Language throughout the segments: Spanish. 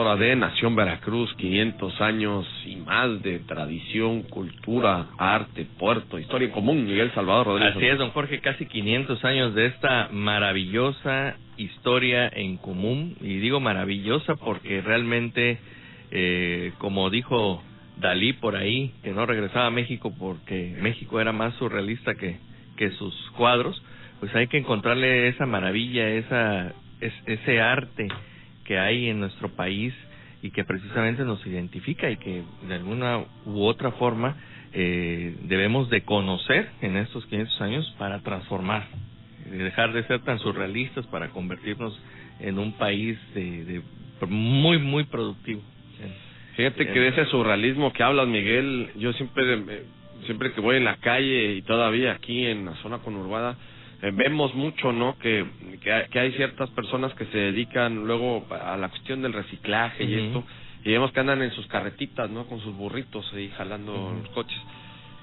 gobernadora de Nación Veracruz, 500 años y más de tradición, cultura, arte, puerto, historia en común, Miguel Salvador Rodríguez. Así es, don Jorge, casi 500 años de esta maravillosa historia en común, y digo maravillosa porque realmente, como dijo Dalí por ahí, que no regresaba a México porque México era más surrealista que sus cuadros, pues hay que encontrarle esa maravilla, ese arte que hay en nuestro país y que precisamente nos identifica y que de alguna u otra forma debemos de conocer en estos 500 años para transformar, dejar de ser tan surrealistas para convertirnos en un país muy, muy productivo. Fíjate que de ese surrealismo que hablas, Miguel, yo siempre que voy en la calle y todavía aquí en la zona conurbada, vemos mucho, ¿no? Que hay ciertas personas que se dedican luego a la cuestión del reciclaje y esto, y vemos que andan en sus carretitas, ¿no? Con sus burritos ahí jalando los coches.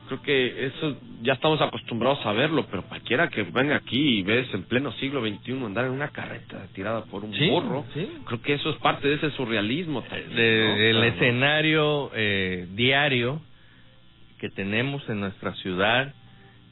Creo que eso ya estamos acostumbrados a verlo, pero cualquiera que venga aquí y ves en pleno siglo XXI andar en una carreta tirada por un burro, creo que eso es parte de ese surrealismo también, ¿no? El escenario diario que tenemos en nuestra ciudad,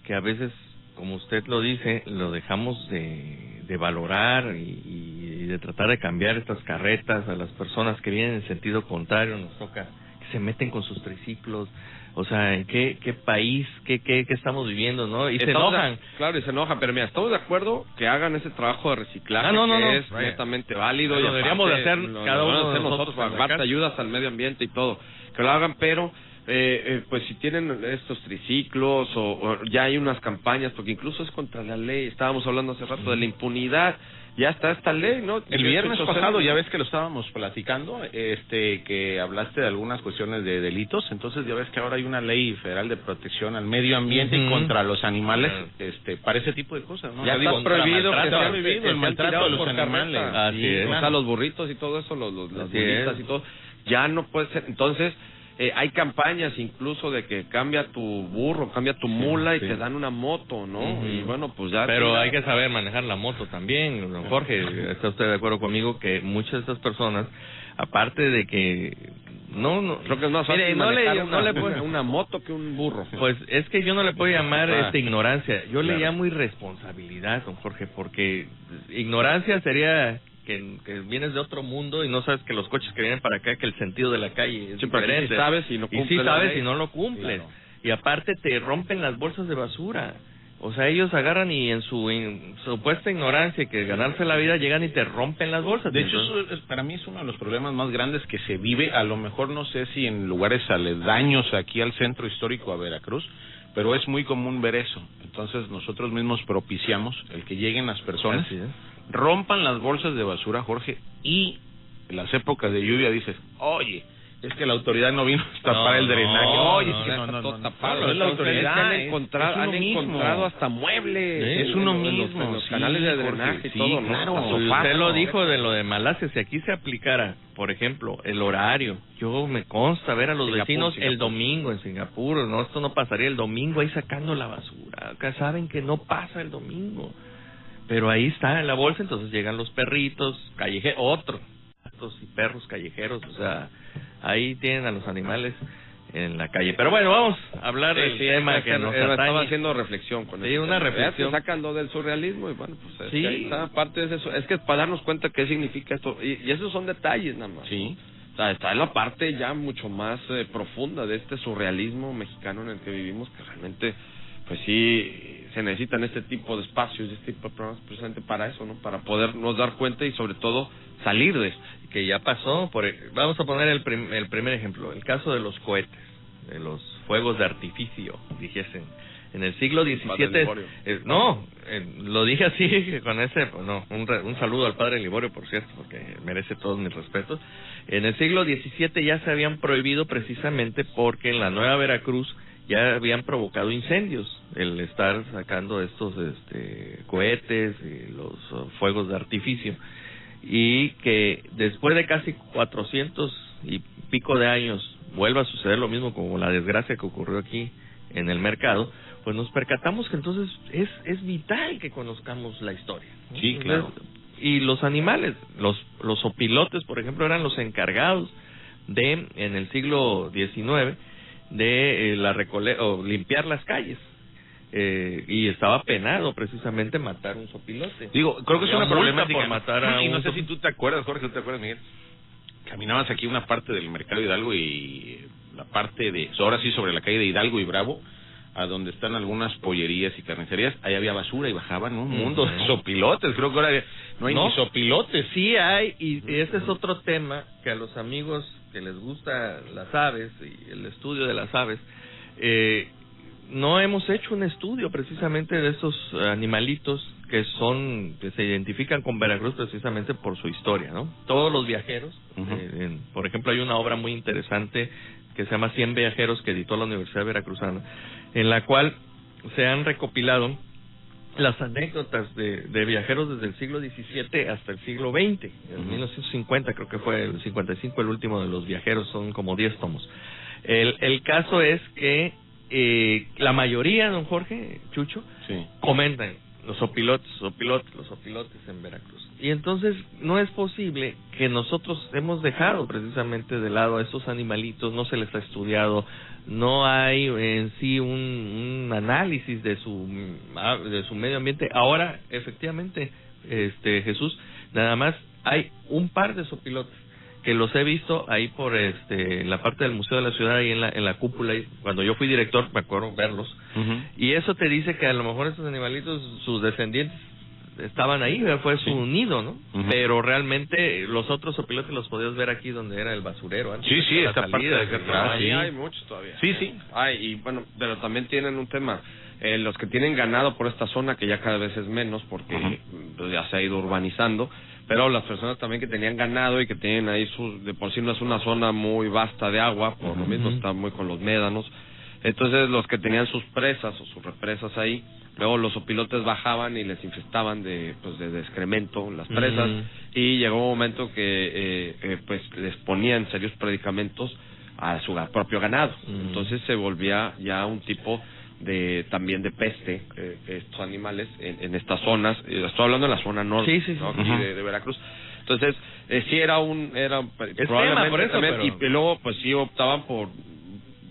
que a veces, como usted lo dice, lo dejamos de valorar y de tratar de cambiar estas carretas. A las personas que vienen en sentido contrario nos toca que se meten con sus triciclos. O sea, ¿en qué país, qué estamos viviendo, no? Y se enojan. Claro, y se enojan, pero mira, estamos de acuerdo que hagan ese trabajo de reciclaje, que es netamente válido. Lo deberíamos de hacer cada uno de nosotros para darte ayudas al medio ambiente y todo, que lo hagan, pero pues si tienen estos triciclos o ya hay unas campañas, porque incluso es contra la ley. Estábamos hablando hace rato de la impunidad. Ya está esta ley, ¿no? El viernes pasado, ya ves que lo estábamos platicando, que hablaste de algunas cuestiones de delitos, entonces ya ves que ahora hay una ley federal de protección al medio ambiente y contra los animales, para ese tipo de cosas, ¿no? Ya está prohibido el maltrato de los animales. Así es. O sea, los burritos y todo eso, las burritas y todo, ya no puede ser. Entonces, hay campañas incluso de que cambia tu burro, cambia tu mula y te dan una moto, ¿no? Y bueno, pues ya... Pero hay que saber manejar la moto también, don Jorge. ¿Está usted de acuerdo conmigo que muchas de estas personas, aparte de que... No, creo que es más fácil manejar una moto que un burro. Pues es que yo no le puedo llamar ignorancia, yo le llamo irresponsabilidad, don Jorge, porque ignorancia sería... Que vienes de otro mundo y no sabes que los coches que vienen para acá, que el sentido de la calle es diferente. Sí sabes y no cumples. Y sí sabes y no lo cumples. Claro. Y aparte te rompen las bolsas de basura. O sea, ellos agarran y en su supuesta ignorancia que ganarse la vida llegan y te rompen las bolsas. De hecho, eso para mí es uno de los problemas más grandes que se vive. A lo mejor no sé si en lugares aledaños aquí al centro histórico a Veracruz, pero es muy común ver eso. Entonces nosotros mismos propiciamos el que lleguen las personas, rompan las bolsas de basura, Jorge, y en las épocas de lluvia dices, oye, es que la autoridad no vino a tapar el drenaje. Oye, es que está todo tapado. Es la autoridad. Han encontrado hasta muebles. Es uno mismo. En los canales de drenaje y todo. Claro. Usted lo dijo de lo de Malasia. Si aquí se aplicara, por ejemplo, el horario. Yo me consta ver a los vecinos el domingo en Singapur. No, esto no pasaría el domingo ahí sacando la basura. Acá saben que no pasa el domingo. Pero ahí está en la bolsa, entonces llegan los perritos callejeros, gatos y perros callejeros, o sea, ahí tienen a los animales en la calle. Pero bueno, vamos a hablar del tema que nos atañe. Estaba haciendo reflexión con eso. Una reflexión. Sacan lo del surrealismo y bueno, pues es que ahí está parte de eso. Es que para darnos cuenta qué significa esto, y esos son detalles nada más. Sí. O sea, está en la parte ya mucho más profunda de este surrealismo mexicano en el que vivimos, que realmente, pues sí, se necesitan este tipo de espacios, este tipo de programas precisamente para eso, ¿no? Para podernos dar cuenta y sobre todo salir de esto. Que ya pasó, vamos a poner el primer ejemplo, el caso de los cohetes, de los fuegos de artificio, dijesen. En el siglo XVII, lo dije así, con ese, un saludo al padre Liborio, por cierto, porque merece todos mis respetos. En el siglo XVII ya se habían prohibido precisamente porque en la Nueva Veracruz ya habían provocado incendios, el estar sacando estos cohetes y los fuegos de artificio, y que después de casi 400 y pico de años vuelva a suceder lo mismo, como la desgracia que ocurrió aquí en el mercado, pues nos percatamos que entonces es vital que conozcamos la historia, ¿no? Sí, claro. y los animales. Los opilotes, por ejemplo, eran los encargados de, en el siglo XIX, de limpiar las calles. Y estaba penado precisamente matar un sopilote. Digo, creo que es una problemática por matar a y no un sé si tú te acuerdas, Jorge, ¿tú te acuerdas, Miguel? Caminabas aquí una parte del Mercado Hidalgo y la parte de, ahora sí, sobre la calle de Hidalgo y Bravo, a donde están algunas pollerías y carnicerías, ahí había basura y bajaban un mundo de sopilotes. Creo que ahora no hay ni sopilotes. Sí hay, y ese es otro tema que a los amigos que les gusta las aves y el estudio de las aves, no hemos hecho un estudio precisamente de esos animalitos que se identifican con Veracruz precisamente por su historia, ¿no? Todos los viajeros, por ejemplo, hay una obra muy interesante que se llama 100 viajeros que editó la Universidad Veracruzana, en la cual se han recopilado las anécdotas de viajeros desde el siglo XVII hasta el siglo XX. En 1950 creo que fue el 55 el último de los viajeros, son como 10 tomos. El caso es que la mayoría, don Jorge, Chucho, comentan los opilotes en Veracruz. Y entonces no es posible que nosotros hemos dejado precisamente de lado a estos animalitos, no se les ha estudiado, no hay en sí un análisis de su medio ambiente. Ahora, efectivamente, Jesús, nada más hay un par de sopilotes que los he visto ahí por la parte del Museo de la Ciudad, ahí en la cúpula. Cuando yo fui director, me acuerdo verlos. Y eso te dice que a lo mejor estos animalitos, sus descendientes estaban ahí, fue su nido, ¿no? Pero realmente los otros sopilotes los podías ver aquí donde era el basurero antes. Sí, esta parte de acá atrás. Sí, hay muchos todavía. Sí. Y bueno, pero también tienen un tema. Los que tienen ganado por esta zona, que ya cada vez es menos porque pues, ya se ha ido urbanizando, pero las personas también que tenían ganado y que tienen ahí de por sí no es una zona muy vasta de agua, por lo mismo está muy con los médanos. Entonces los que tenían sus presas o sus represas ahí, luego los opilotes bajaban y les infestaban de excremento las presas, y llegó un momento que pues les ponían serios predicamentos a su propio ganado. Entonces se volvía ya un tipo también de peste, estos animales en estas zonas. Estoy hablando de la zona norte, ¿no? Aquí de Veracruz. Entonces sí era probablemente tema, por eso, también, pero... y luego pues sí optaban por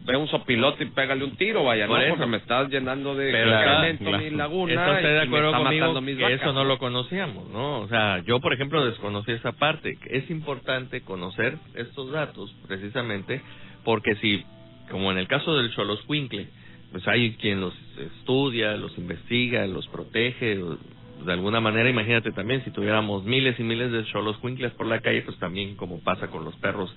ve un sopilote y pégale un tiro, vaya, por ¿no? eso. Porque me estás llenando de excremento mi laguna. Estoy de acuerdo conmigo que vacas, eso no lo conocíamos, ¿no? O sea, yo, por ejemplo, desconocí esa parte. Es importante conocer estos datos, precisamente, porque si, como en el caso del xoloscuincle, pues hay quien los estudia, los investiga, los protege, de alguna manera. Imagínate también si tuviéramos miles y miles de xoloscuincles por la calle, pues también como pasa con los perros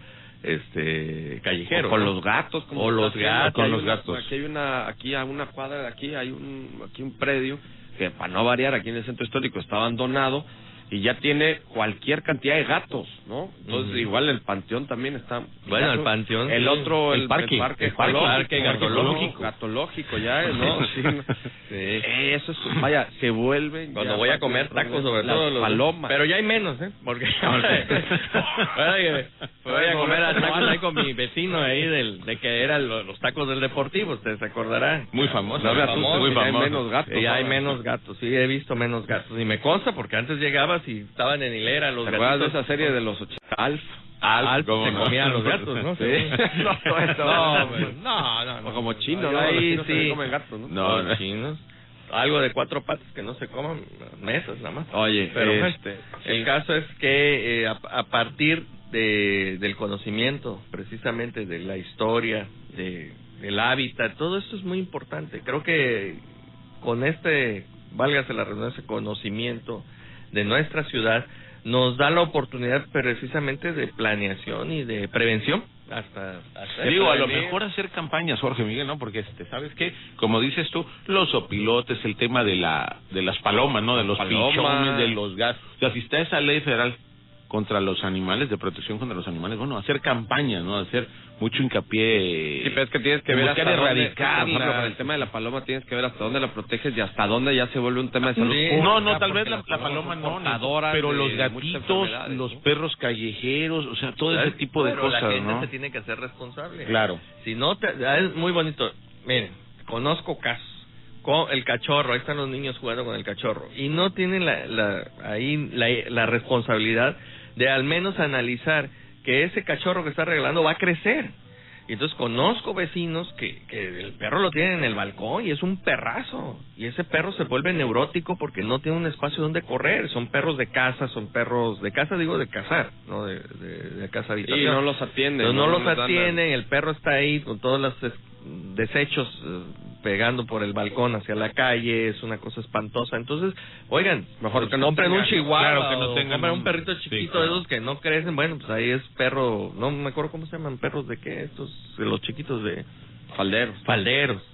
callejeros, o con los gatos, o los gatos, con los gatos. Aquí a una cuadra de aquí hay un predio que, para no variar, aquí en el centro histórico está abandonado y ya tiene cualquier cantidad de gatos, ¿no? Entonces igual el panteón también está. Bueno, el panteón, el otro, el parque gatológico ya, ¿no? Sí. Eso es, vaya, se vuelve. Cuando voy a comer tacos, sobre todo los palomas. Pero ya hay menos, porque voy a comer a tacos ahí con mi vecino ahí de que eran los tacos del Deportivo, usted se acordará. Muy famoso, muy famoso. Hay menos gatos. Y hay menos gatos, sí, he visto menos gatos. Y me consta porque antes llegabas y estaban en hilera los gatitos. ¿Te acuerdas de esa serie de los Alf? Alf se comían los gatos, ¿no? Sí. No. O como chinos, ¿no? Ahí no sí. se comen gatos, ¿no? No, chinos. Algo de 4 patas que no se coman, mesas nada más. Oye, pero el caso es que a partir del conocimiento, precisamente de la historia, del hábitat, todo esto es muy importante. Creo que con válgase la redundancia, conocimiento de nuestra ciudad, nos da la oportunidad precisamente de planeación y de prevención. Hasta digo, a lo mejor hacer campañas, Jorge Miguel, ¿no? Porque ¿sabes qué? Como dices tú, los opilotes, el tema de las palomas, ¿no? De los pichones, de los gatos. O sea, si está esa ley federal contra los animales, de protección contra los animales, bueno, hacer campañas, ¿no? Hacer mucho hincapié. Sí, pero es que tienes que ver hasta erradicar. Por ejemplo, con el tema de la paloma tienes que ver hasta dónde la proteges y hasta dónde ya se vuelve un tema de salud. Sí, no, tal vez la paloma no, pero los gatitos, los perros callejeros, o sea, todo ese tipo de cosas, la gente ¿no? se tiene que hacer responsable. Claro. Si no, es muy bonito. Miren, conozco casos con el cachorro, ahí están los niños jugando con el cachorro, y no tienen la responsabilidad de al menos analizar que ese cachorro que está regalando va a crecer. Y entonces conozco vecinos que el perro lo tienen en el balcón y es un perrazo, y ese perro se vuelve neurótico porque no tiene un espacio donde correr. Son perros de casa, digo de cazar, no de casa habitación. Y no los atienden. No los atienden, el perro está ahí con todos los desechos pegando por el balcón hacia la calle, es una cosa espantosa. Entonces, oigan, mejor que no compren un chihuahua, claro, que no tengan compren un perrito chiquito, sí, claro, de esos que no crecen. Bueno, pues ahí es perro, no me acuerdo cómo se llaman, perros de qué, estos, de los chiquitos de falderos,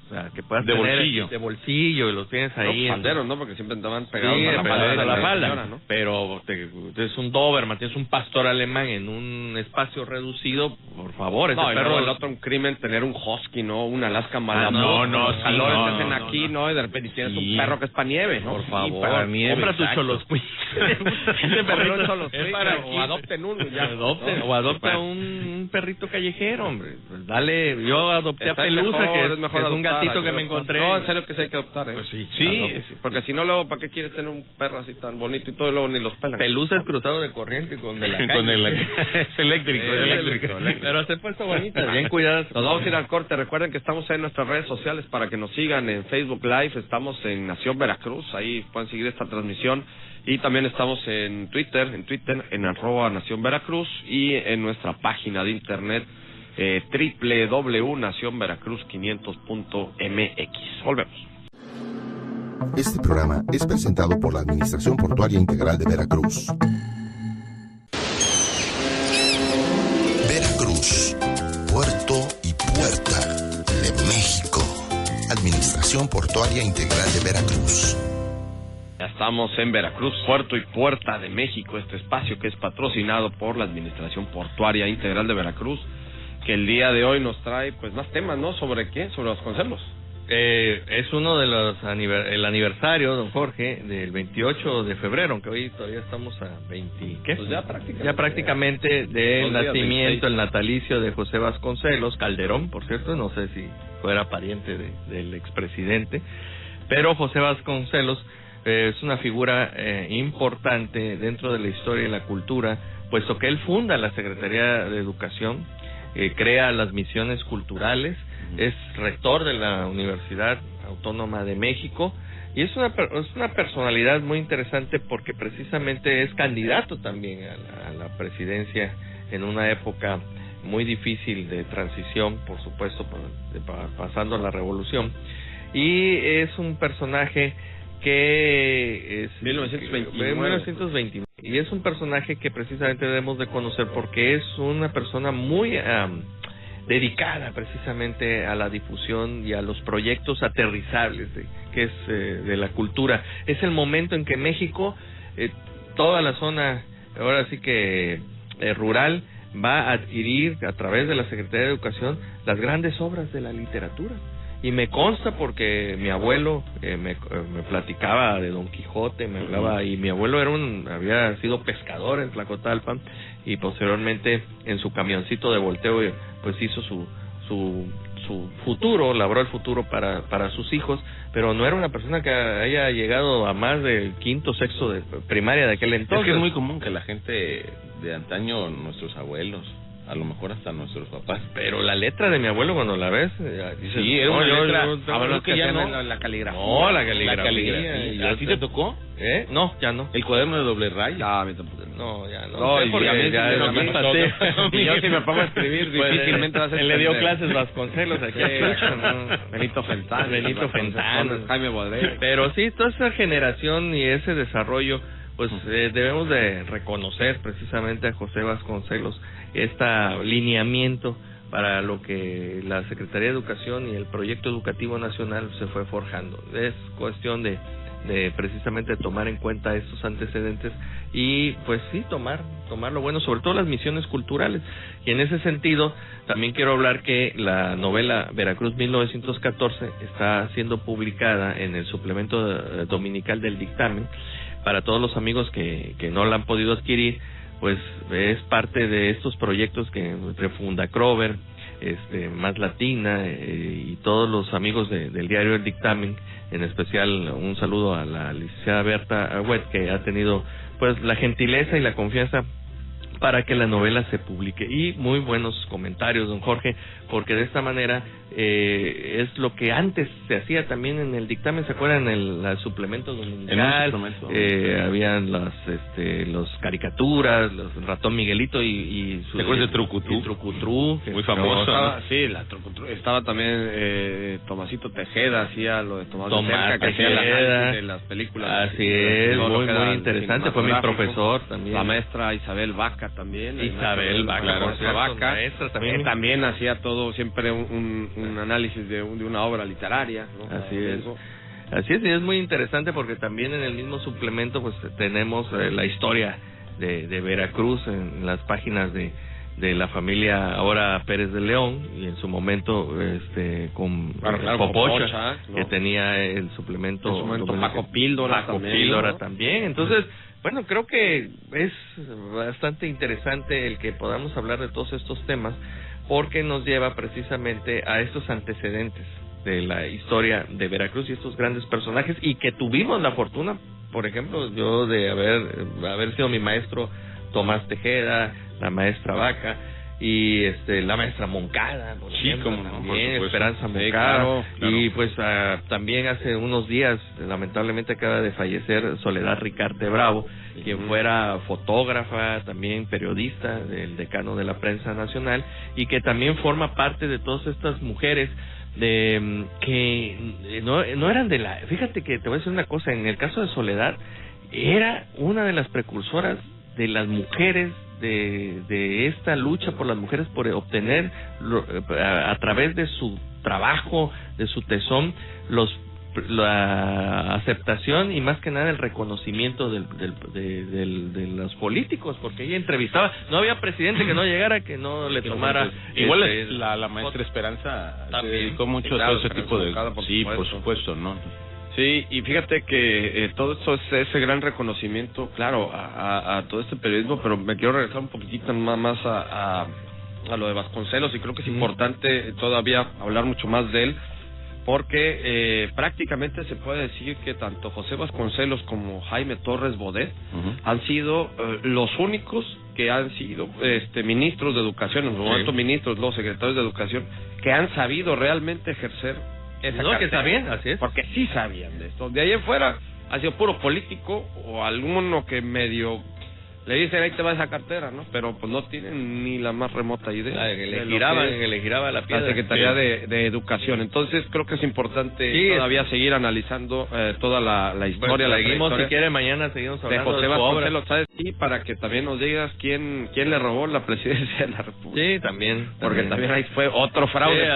o sea, que puedas tener de bolsillo, y los tienes ahí. No, falderos, ¿no? Porque siempre estaban pegados sí, a la falda, ¿no? Pero es un Doberman, tienes un pastor alemán en un espacio reducido, por favor. No, perro, el otro un crimen tener un husky, ¿no? Un Alaska Malamute. Los calores hacen aquí, ¿no? Y de repente tienes un perro que es para nieve, ¿no? Por favor, para nieve, compra tu Choloscuí. Ese perrito Choloscuí, o adopten uno ya. O adopta un perrito callejero, hombre. Pues dale, yo adopté a Pelusa, que es un gatito que me encontré. No, en serio que sí hay que adoptar, Pues sí. Porque si no, luego, ¿para qué quieres tener un perro así tan bonito y todo, y luego ni los pelan? Pelusa es cruzado de corriente con de la calle. Con es eléctrico. Pero se ha puesto bonita, bien cuidadas. Nos vamos a ir al corte. Recuerden que estamos en nuestras redes sociales para que nos sigan en Facebook Live. Estamos en Nación Veracruz, ahí pueden seguir esta transmisión. Y también estamos en Twitter en @Nación Veracruz, y en nuestra página de internet www.nacionveracruz500.mx. Volvemos. Este programa es presentado por la Administración Portuaria Integral de Veracruz. Veracruz, puerto y puerta de México. Administración Portuaria Integral de Veracruz. Ya estamos en Veracruz, puerto y puerta de México, este espacio que es patrocinado por la Administración Portuaria Integral de Veracruz, que el día de hoy nos trae pues más temas, ¿no? ¿Sobre qué? Sobre Vasconcelos. Es uno de el aniversario, don Jorge, del 28 de febrero, aunque hoy todavía estamos a 20, ¿qué? Pues ya prácticamente del nacimiento, el natalicio de José Vasconcelos Calderón, por cierto, no sé si fuera pariente del expresidente, pero José Vasconcelos es una figura importante dentro de la historia y la cultura, puesto que él funda la Secretaría de Educación, crea las misiones culturales, es rector de la Universidad Autónoma de México, y es una personalidad muy interesante porque precisamente es candidato también a la presidencia en una época muy difícil de transición, por supuesto, pasando la revolución, y es un personaje que es 1929, y es un personaje que precisamente debemos de conocer porque es una persona muy dedicada precisamente a la difusión y a los proyectos aterrizables de la cultura. Es el momento en que México, toda la zona, ahora sí que rural, va a adquirir a través de la Secretaría de Educación las grandes obras de la literatura. Y me consta porque mi abuelo me platicaba de Don Quijote, me hablaba, y mi abuelo había sido pescador en Tlacotalpan, y posteriormente en su camioncito de volteo pues hizo su futuro, labró el futuro para sus hijos, pero no era una persona que haya llegado a más del quinto, sexto de primaria de aquel entonces. Es que es muy común que la gente de antaño, nuestros abuelos, a lo mejor hasta nuestros papás. Pero la letra de mi abuelo, cuando la ves, dices, sí, era una letra. Hablando que ya no, la caligrafía. No, la caligrafía. ¿A ti te tocó? No, ya no. ¿El cuaderno de doble raya? No, ya no. No, porque y yo si me pongo a escribir, difícilmente vas a entender. Él le dio clases Vasconcelos aquí. Benito Fentano, Jaime Bodré. Pero sí, toda esa generación y ese desarrollo, pues debemos de reconocer precisamente a José Vasconcelos este lineamiento para lo que la Secretaría de Educación y el Proyecto Educativo Nacional se fue forjando. Es cuestión de precisamente tomar en cuenta estos antecedentes y pues sí, tomar lo bueno, sobre todo las misiones culturales. Y en ese sentido también quiero hablar que la novela Veracruz 1914 está siendo publicada en el suplemento dominical del dictamen. Para todos los amigos que no la han podido adquirir, pues es parte de estos proyectos que refunda Crover, más latina, y todos los amigos del diario El Dictamen, en especial un saludo a la licenciada Berta Huet, que ha tenido pues la gentileza y la confianza para que la novela se publique. Y muy buenos comentarios, don Jorge, porque de esta manera es lo que antes se hacía también en El Dictamen. ¿Se acuerdan? El suplemento dominical, habían los caricaturas, los Ratón Miguelito y su... ¿Te acuerdas de Trucutru? Trucutru, muy famoso, ¿no? Sí, la Trucutru. Estaba también Tomasito Tejeda, hacía lo de Tomás Tejeda, que hacía la análisis de las películas. Así es, muy interesante. Fue mi profesor también. La maestra Isabel Vaca también. Isabel Vaca, maestra también. También hacía todo, siempre un análisis de una obra literaria, ¿no? Así es. Así es, y es muy interesante porque también en el mismo suplemento pues tenemos la historia de Veracruz en las páginas de la familia ahora Pérez de León, y en su momento con Popocha, ¿no? Que tenía el suplemento, en su momento Paco Píldora también. Entonces, bueno, creo que es bastante interesante el que podamos hablar de todos estos temas, porque nos lleva precisamente a estos antecedentes de la historia de Veracruz y estos grandes personajes, y que tuvimos la fortuna, por ejemplo, yo de haber sido mi maestro Tomás Tejeda, la maestra Vaca y la maestra Moncada, por ejemplo, también Esperanza Moncada, claro. Y pues también hace unos días lamentablemente acaba de fallecer Soledad Ricarte Bravo, quien fuera fotógrafa, también periodista, del decano de la prensa nacional, y que también forma parte de todas estas mujeres que no eran de la... Fíjate que te voy a decir una cosa, en el caso de Soledad, era una de las precursoras de las mujeres, de esta lucha por las mujeres, por obtener a través de su trabajo, de su tesón, la aceptación y más que nada el reconocimiento de los políticos, porque ella entrevistaba, no había presidente que no llegara, que no le tomara. Igual la maestra Esperanza se dedicó mucho a todo ese tipo de... Sí, por supuesto, ¿no? Sí, y fíjate que todo esto es ese gran reconocimiento, claro, a todo este periodismo, pero me quiero regresar un poquitito más a lo de Vasconcelos, y creo que es importante todavía hablar mucho más de él, porque prácticamente se puede decir que tanto José Vasconcelos como Jaime Torres Bodet han sido los únicos que han sido ministros de educación, en su momento ministros, los secretarios de educación, que han sabido realmente ejercer esa cartera. Que está bien, así es. Porque sí sabían de esto. De ahí en fuera ha sido puro político o alguno que medio le dicen ahí te va esa cartera, ¿no? Pero pues no tienen ni la más remota idea. Le giraba la piedra. La Secretaría de Educación. Entonces creo que es importante todavía seguir analizando toda la historia. Pues, seguimos, si quiere, mañana seguimos hablando de José Vasconcelos, ¿sabes? Y para que también nos digas quién le robó la presidencia de la República. Sí, también. Porque también ahí fue otro fraude.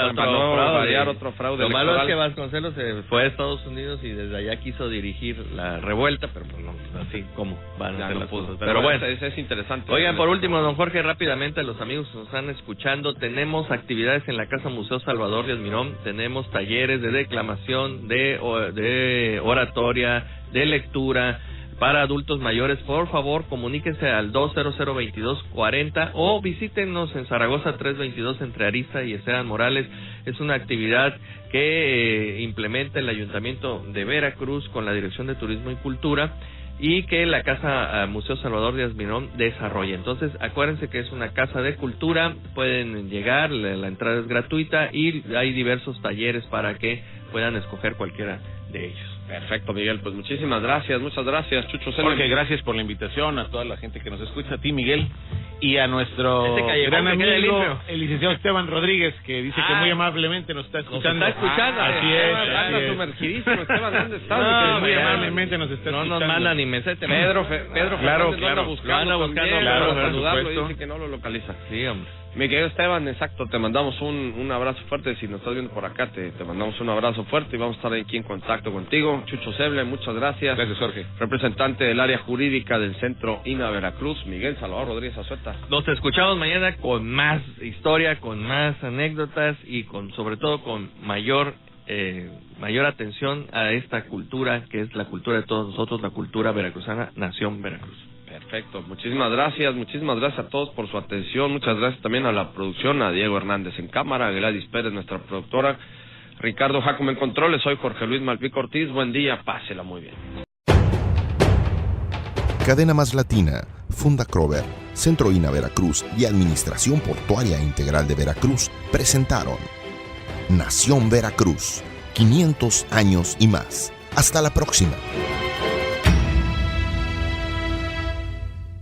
Otro fraude. Lo malo es que Vasconcelos se fue a Estados Unidos y desde allá quiso dirigir la revuelta, pero pues no, así como van a ser las cosas. Pero bueno, es interesante. Oigan, por último, don Jorge, rápidamente, los amigos que nos están escuchando, tenemos actividades en la Casa Museo Salvador Díaz Mirón, tenemos talleres de declamación, de oratoria, de lectura para adultos mayores. Por favor, comuníquense al 200-2240 o visítenos en Zaragoza 322 entre Arista y Esteban Morales. Es una actividad que implementa el Ayuntamiento de Veracruz con la Dirección de Turismo y Cultura, y que la Casa Museo Salvador Díaz Mirón desarrolla. Entonces, acuérdense que es una casa de cultura, pueden llegar, la entrada es gratuita y hay diversos talleres para que puedan escoger cualquiera de ellos. Perfecto, Miguel, pues muchísimas gracias, muchas gracias, Chucho Selva. Jorge, gracias por la invitación, a toda la gente que nos escucha, a ti, Miguel, y a nuestro gran amigo, el licenciado Esteban Rodríguez, que dice que muy amablemente nos está escuchando. Así es. Sumergidísimo, Esteban, ¿dónde estás? Muy amablemente nos está escuchando. No nos manda ni mesete. Pedro claro, anda buscando para saludarlo, y dice que no lo localiza. Sí, hombre. Mi querido Esteban, exacto, te mandamos un abrazo fuerte. Si nos estás viendo por acá, te mandamos un abrazo fuerte y vamos a estar aquí en contacto contigo. Chucho Seble, muchas gracias. Gracias, Jorge. Representante del área jurídica del Centro INA Veracruz, Miguel Salvador Rodríguez Azueta. Nos escuchamos mañana con más historia, con más anécdotas y sobre todo con mayor atención a esta cultura que es la cultura de todos nosotros, la cultura veracruzana, Nación Veracruz. Perfecto. Perfecto, muchísimas gracias a todos por su atención, muchas gracias también a la producción, a Diego Hernández en cámara, a Gladys Pérez, nuestra productora, Ricardo Jacome en controles, soy Jorge Luis Malpica Ortiz, buen día, pásela muy bien. Cadena Más Latina, Funda Crover, Centro INA Veracruz y Administración Portuaria Integral de Veracruz presentaron Nación Veracruz, 500 años y más. Hasta la próxima.